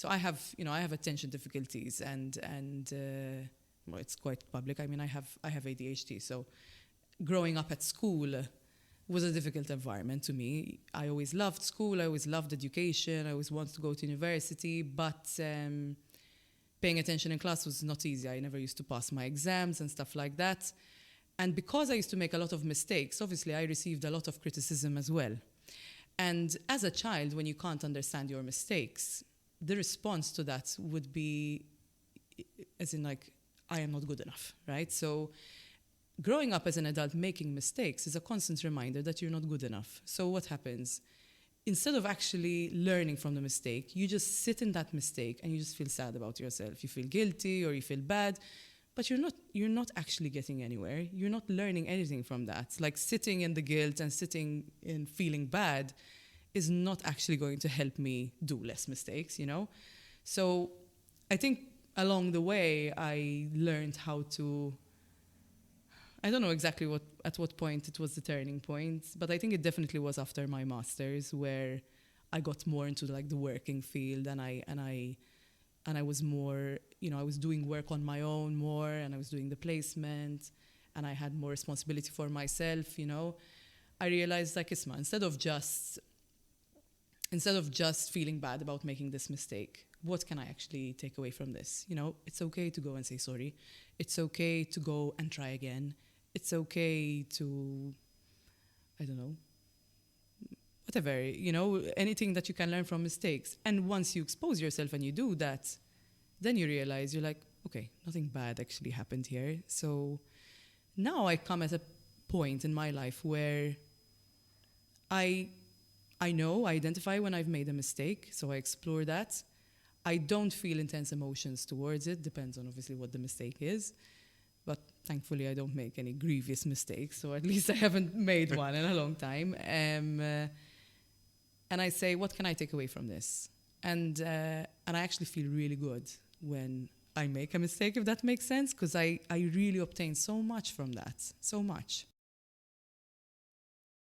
So I have attention difficulties, and well, it's quite public. I mean, I have ADHD. So growing up at school was a difficult environment to me. I always loved school. I always loved education. I always wanted to go to university, but paying attention in class was not easy. I never used to pass my exams and stuff like that. And because I used to make a lot of mistakes, obviously I received a lot of criticism as well. And as a child, when you can't understand your mistakes, the response to that would be, as in like, I am not good enough, right? So growing up as an adult making mistakes is a constant reminder that you're not good enough. So what happens? Instead of actually learning from the mistake, you just sit in that mistake and you just feel sad about yourself. You feel guilty or you feel bad, but you're not actually getting anywhere. You're not learning anything from that. Like sitting in the guilt and sitting in feeling bad is not actually going to help me do less mistakes, you know? So I think along the way, I learned how to, I don't know exactly at what point it was the turning point, but I think it definitely was after my master's where I got more into like the working field and I was more, I was doing work on my own more and I was doing the placement and I had more responsibility for myself, I realized like, Isma, instead of just feeling bad about making this mistake, what can I actually take away from this? It's okay to go and say sorry. It's okay to go and try again. It's okay to, I don't know, whatever, anything that you can learn from mistakes. And once you expose yourself and you do that, then you realize you're like, okay, nothing bad actually happened here. So now I come at a point in my life where I know, I identify when I've made a mistake, so I explore that. I don't feel intense emotions towards it, depends on obviously what the mistake is. But thankfully, I don't make any grievous mistakes, so at least I haven't made one in a long time. And I say, what can I take away from this? And I actually feel really good when I make a mistake, if that makes sense, because I really obtain so much from that, so much.